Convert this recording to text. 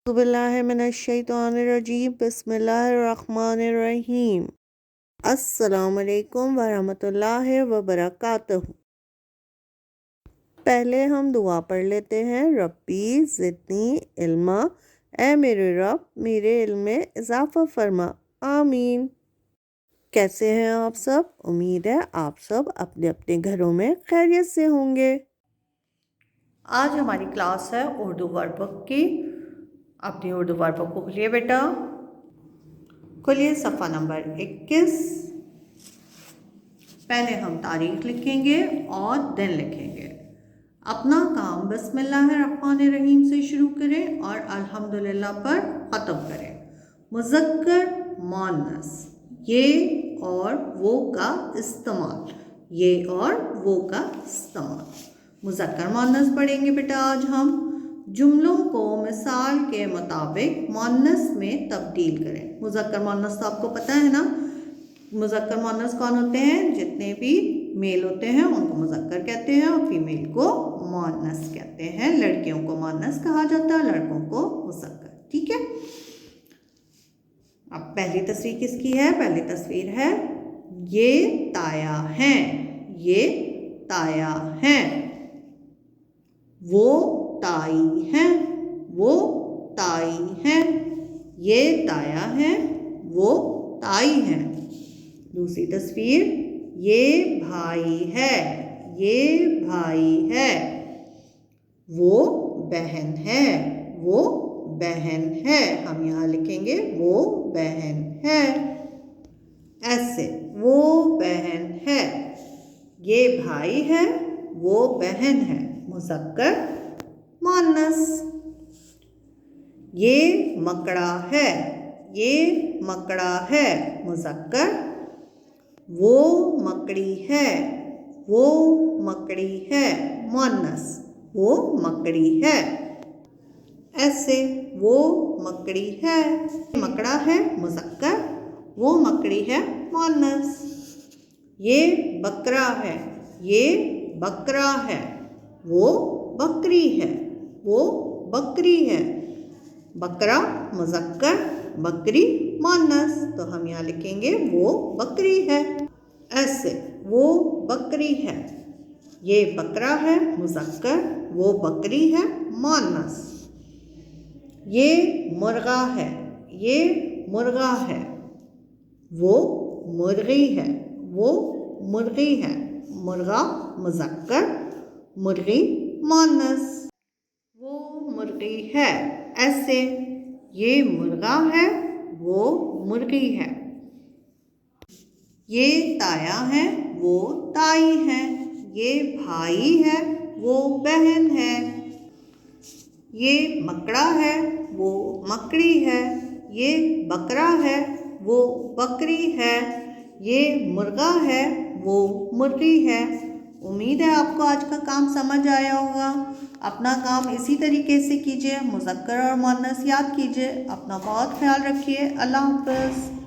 बिस्मिल्लाहिर्रहमानिर्रहीम बिस्मिल्लाहिर्रहमानिर्रहीम। अस्सलामुअलैकुम वरहमतुल्लाहि वबरकातुहू। पहले हम दुआ पढ़ लेते हैं। रब्बी ज़िदनी इल्मा, ए मेरे रब मेरे इल्म में इजाफ़ा फरमा, आमीन। कैसे हैं आप सब? उम्मीद है आप सब अपने अपने घरों में खैरियत से होंगे। आज हमारी क्लास है उर्दू वर्कबुक की। अपनी उर्दू वर्कबुक को खोलिए बेटा, खोलिए सफ़ा नंबर 21। पहले हम तारीख लिखेंगे और दिन लिखेंगे। अपना काम बिस्मिल्लाहिर्रहमानिर्रहीम से शुरू करें और अल्हम्दुलिल्लाह पर ख़त्म करें। मुज़क्कर मुअन्नस, ये और वो का इस्तेमाल, ये और वो का इस्तेमाल। मुज़क्कर मुअन्नस पढ़ेंगे बेटा आज हम। जुमलों को मिसाल के मुताबिक मुअन्नस में तब्दील करें। मुज़क्कर मुअन्नस तो आपको पता है ना। मुज़क्कर मुअन्नस कौन होते हैं? जितने भी मेल होते हैं उनको मुज़क्कर कहते हैं और फीमेल को मुअन्नस कहते हैं। लड़कियों को मुअन्नस कहा जाता है, लड़कों को मुज़क्कर। ठीक है। अब पहली तस्वीर किसकी है? पहली तस्वीर है ये ताया हैं, ये ताया हैं। वो ताई हैं, वो ताई हैं। ये ताया हैं, वो ताई हैं। दूसरी तस्वीर, ये भाई है, ये भाई है। वो बहन है, वो बहन है। हम यहाँ लिखेंगे वो बहन है। ऐसे वो बहन है, ये भाई है, वो बहन है। मुज़क्कर मुअन्नस। ये मकड़ा है, ये मकड़ा है। मुज़क्कर। वो मकड़ी है, वो मकड़ी है। मुअन्नस, वो मकड़ी है। ऐसे वो मकड़ी है, मकड़ा है मुज़क्कर, वो मकड़ी है मुअन्नस। ये बकरा है, ये बकरा है। वो बकरी है, वो बकरी है। बकरा मुज़क्कर, बकरी मुअन्नस। तो हम यहाँ लिखेंगे वो बकरी है। ऐसे वो बकरी है, ये बकरा है मुज़क्कर, वो बकरी है मुअन्नस। ये मुर्गा है, ये मुर्गा है। वो मुर्गी है, वो मुर्गी है। मुर्गा मुज़क्कर, मुर्गी मुअन्नस। वो मुर्गी है। ऐसे ये मुर्गा है, वो मुर्गी है। ये ताया है, वो ताई है। ये भाई है, वो बहन है। ये मकड़ा है, वो मकड़ी है। ये बकरा है, वो बकरी है। ये मुर्गा है, वो मुर्गी है। उम्मीद है आपको आज का काम समझ आया होगा। अपना काम इसी तरीके से कीजिए, मुज़क्कर और मुअन्नस याद कीजिए। अपना बहुत ख्याल रखिए। अल्लाह हाफ़िज़।